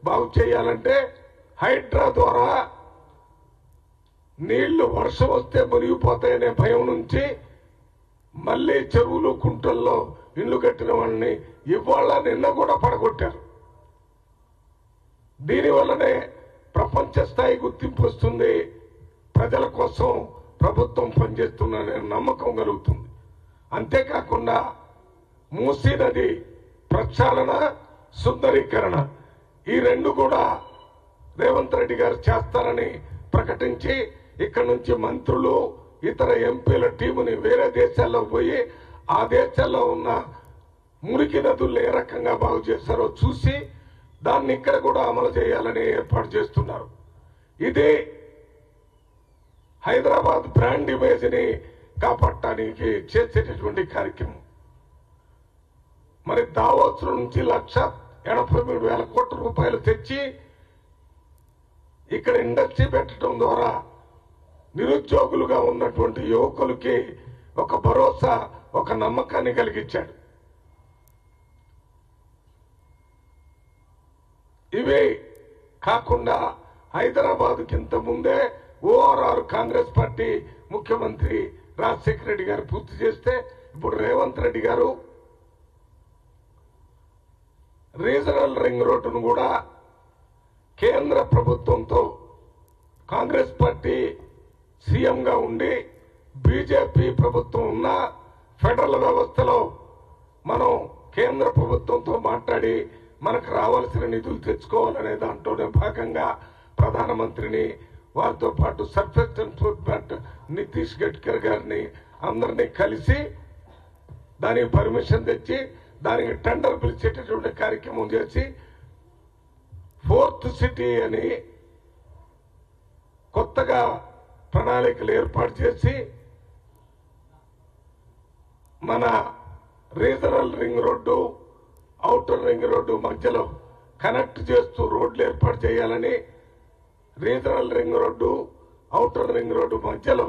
బాగు చేయాలంటే హైడ్రా ద్వారా నీళ్లు వర్షం వస్తే మునిగిపోతాయనే భయం నుంచి మళ్లీ చెరువులు కుంటల్లో ఇళ్లు కట్టిన వాళ్ళని ఇవాళ నిన్న కూడా పడగొట్టారు. దీనివల్లనే ప్రపంచ స్థాయి గుర్తింపు వస్తుంది. ప్రజల కోసం ప్రభుత్వం పనిచేస్తుందనే నమ్మకం కలుగుతుంది. అంతేకాకుండా మూసీ నది ప్రక్షాళన, సుందరీకరణ ఈ రెండు కూడా రేవంత్ రెడ్డి గారు చేస్తారని ప్రకటించి ఇక్కడ నుంచి మంత్రులు ఇతర ఎంపీల టీముని వేరే దేశాల్లో పోయి ఆ దేశాల్లో ఉన్న మురికి నదులు ఏ రకంగా బాగు చేస్తారో చూసి దాన్ని ఇక్కడ కూడా అమలు చేయాలని ఏర్పాటు చేస్తున్నారు. ఇది హైదరాబాద్ బ్రాండ్ ఇమేజ్ ని కాపాడటానికి చేసేటటువంటి కార్యక్రమం. మరి దావోస్ నుంచి 1,83,000 కోట్ల రూపాయలు తెచ్చి ఇక్కడ ఇండస్ట్రీ పెట్టడం ద్వారా నిరుద్యోగులుగా ఉన్నటువంటి యువకులకి ఒక భరోసా, ఒక నమ్మకాన్ని కలిగించాడు. ఇవే కాకుండా హైదరాబాద్కి ఇంత ముందే ఓఆర్ఆర్ కాంగ్రెస్ పార్టీ ముఖ్యమంత్రి రాజశేఖర రెడ్డి గారు పూర్తి చేస్తే ఇప్పుడు రేవంత్ రెడ్డి గారు రీజనల్ రింగ్ రోడ్డును కూడా కేంద్ర ప్రభుత్వంతో కాంగ్రెస్ పార్టీ సీఎంగా ఉండి బీజేపీ ప్రభుత్వం ఉన్న ఫెడరల్ వ్యవస్థలో మనం కేంద్ర ప్రభుత్వంతో మాట్లాడి మనకు రావాల్సిన నిధులు తెచ్చుకోవాలనే దాంట్లోనే భాగంగా ప్రధానమంత్రిని వారితో పాటు సర్ఫేస్ ఎన్ఫోర్స్మెంట్ నితీష్ గడ్కరీ గారిని అందరినీ కలిసి దానికి పర్మిషన్ తెచ్చి దానికి టెండర్ పిలిచేటటువంటి కార్యక్రమం చేసి 4th సిటీ అని కొత్తగా ప్రణాళికలు ఏర్పాటు చేసి మన regional ring road, outer ring road మధ్యలో కనెక్ట్ చేస్తూ రోడ్లు ఏర్పాటు చేయాలని, regional ring road, outer ring road మధ్యలో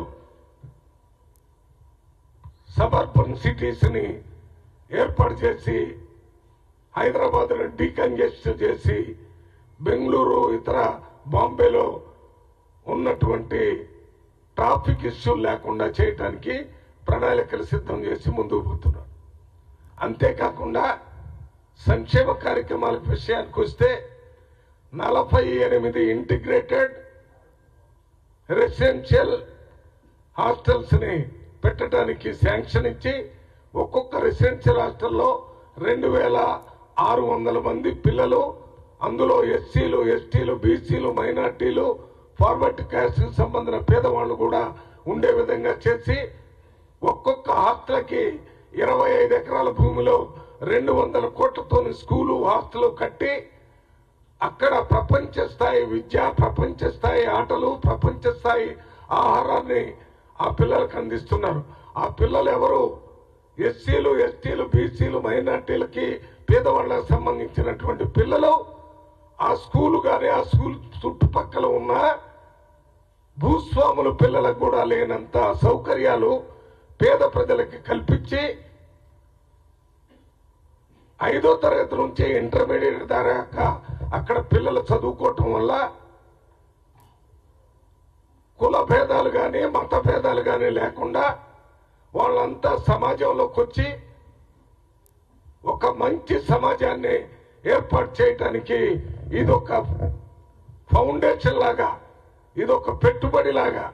సబర్బన్ సిటీస్ ని ఏర్పాటు చేసి హైదరాబాద్ డీకంజెస్ట్ చేసి బెంగళూరు ఇతర బాంబేలో ఉన్నటువంటి ట్రాఫిక్ ఇష్యూ లేకుండా చేయడానికి ప్రణాళికలు సిద్ధం చేసి ముందుకు పోతున్నారు. అంతేకాకుండా సంక్షేమ కార్యక్రమాల విషయానికి వస్తే 48 ఇంటిగ్రేటెడ్ రెసిడెన్షియల్ హాస్టల్స్ ని పెట్టడానికి శాంక్షన్ ఇచ్చి ఒక్కొక్క రెసిడెన్షియల్ హాస్టల్లో 2,600 మంది పిల్లలు, అందులో ఎస్సీలు, ఎస్టీలు, బీసీలు, మైనార్టీలు, ఫార్వర్డ్ క్యాస్ట్ సంబంధించిన పేదవాళ్లు కూడా ఉండే విధంగా చేసి ఒక్కొక్క హాస్టల్కి 25 ఎకరాల భూమిలో 200 కోట్లతో స్కూలు, హాస్టల్ కట్టి అక్కడ ప్రపంచ స్థాయి విద్య, ప్రపంచ స్థాయి ఆటలు, ప్రపంచ స్థాయి ఆహారాన్ని ఆ పిల్లలకు అందిస్తున్నారు. ఆ పిల్లలు ఎవరు? ఎస్సీలు, ఎస్టీలు, బీసీలు, మైనార్టీలకి, పేదవాళ్లకు సంబంధించినటువంటి పిల్లలు. ఆ స్కూలు కానీ ఆ స్కూల్ చుట్టుపక్కల ఉన్న భూస్వాముల పిల్లలకు కూడా లేనంత సౌకర్యాలు పేద ప్రజలకి కల్పించి 5వ తరగతి నుంచి ఇంటర్మీడియట్ దాకా అక్కడ పిల్లలు చదువుకోవటం వల్ల కుల భేదాలు కానీ మత భేదాలు కానీ లేకుండా వాళ్ళంతా సమాజంలోకి వచ్చి ఒక మంచి సమాజాన్ని ఏర్పాటు చేయడానికి ఇదొక ఫౌండేషన్ లాగా, ఇదొక పెట్టుబడి లాగా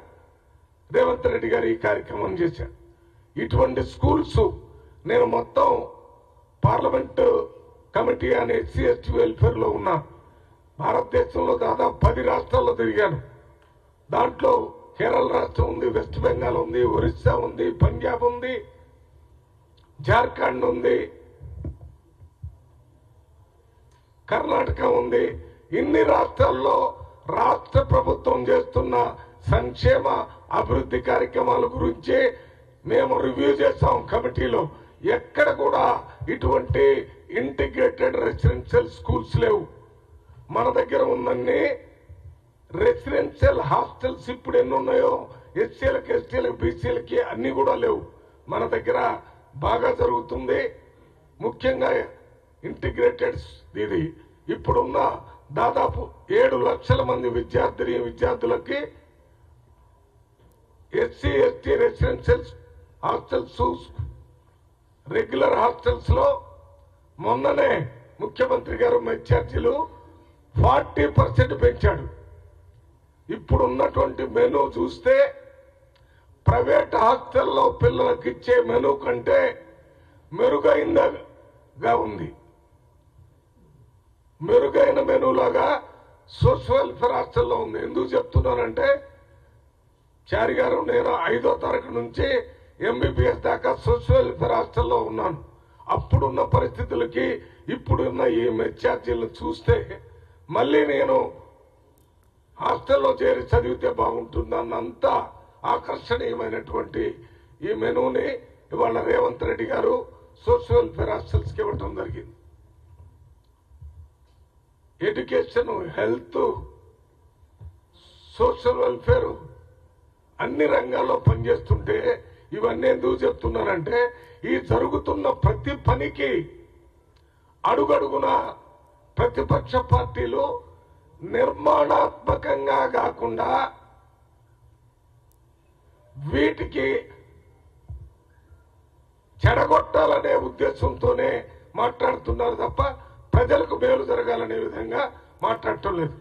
రేవంత్ రెడ్డి గారు ఈ కార్యక్రమం చేశారు. ఇటువంటి స్కూల్స్ నేను మొత్తం పార్లమెంటు కమిటీ అనే ఎస్సీ ఎస్టీ వెల్ఫేర్ లో ఉన్నా. భారతదేశంలో దాదాపు 10 రాష్ట్రాల్లో తిరిగాను. దాంట్లో కేరళ రాష్ట్రం ఉంది, వెస్ట్ బెంగాల్ ఉంది, ఒరిస్సా ఉంది, పంజాబ్ ఉంది, జార్ఖండ్ ఉంది, కర్ణాటక ఉంది. ఇన్ని రాష్ట్రాల్లో రాష్ట్ర ప్రభుత్వం చేస్తున్న సంక్షేమ అభివృద్ధి కార్యక్రమాల గురించి మేము రివ్యూ చేశాం కమిటీలో. ఎక్కడ కూడా ఇటువంటి ఇంటిగ్రేటెడ్ రెసిడెన్షియల్ స్కూల్స్ లేవు. మన దగ్గర ఉన్నన్ని రెసిడెన్షియల్ హాస్టల్స్ ఇప్పుడు ఎన్ని ఉన్నాయో ఎస్సీలకు, ఎస్టీలకు, బీసీలకి అన్ని కూడా లేవు. మన దగ్గర బాగా జరుగుతుంది. ముఖ్యంగా ఇంటిగ్రేటెడ్ ఇది ఇప్పుడున్న దాదాపు 7 లక్షల మంది విద్యార్థులకి SC ST residential hostels regular hostels లో మొన్ననే ముఖ్యమంత్రి గారు మెస్ ఛార్జీలు 40% పెంచాడు. ఇప్పుడు ఉన్నటువంటి మెనూ చూస్తే ప్రైవేట్ హాస్టల్లో పిల్లలకు ఇచ్చే మెనూ కంటే మెరుగైనగా ఉంది. మెరుగైన మెనూలాగా సోషల్ వెల్ఫేర్ హాస్టల్లో ఉంది. ఎందుకు చెప్తున్నానంటే చారి గారు నేను 5వ తరగతి నుంచి MBBS దాకా సోషల్ వెల్ఫేర్ హాస్టల్లో ఉన్నాను. అప్పుడున్న పరిస్థితులకి ఇప్పుడున్న ఈ మెస్ ఛార్జీలను చూస్తే మళ్ళీ నేను హాస్టల్లో చేరి చదివితే బాగుంటుందన్నంత ఆకర్షణీయమైనటువంటి ఈ మెనూని ఇవాళ రేవంత్ రెడ్డి గారు సోషల్ వెల్ఫేర్ హాస్టల్స్కి ఇవ్వటం జరిగింది. ఎడ్యుకేషన్, హెల్త్, సోషల్ వెల్ఫేర్ అన్ని రంగాల్లో పనిచేస్తుంటే ఇవన్నీ ఎందుకు చెప్తున్నానంటే ఈ జరుగుతున్న ప్రతి పనికి అడుగడుగున ప్రతిపక్ష పార్టీలు నిర్మాణాత్మకంగా కాకుండా వీటికి చెడగొట్టాలనే ఉద్దేశంతోనే మాట్లాడుతున్నారు తప్ప ప్రజలకు మేలు జరగాలనే విధంగా మాట్లాడటం లేదు.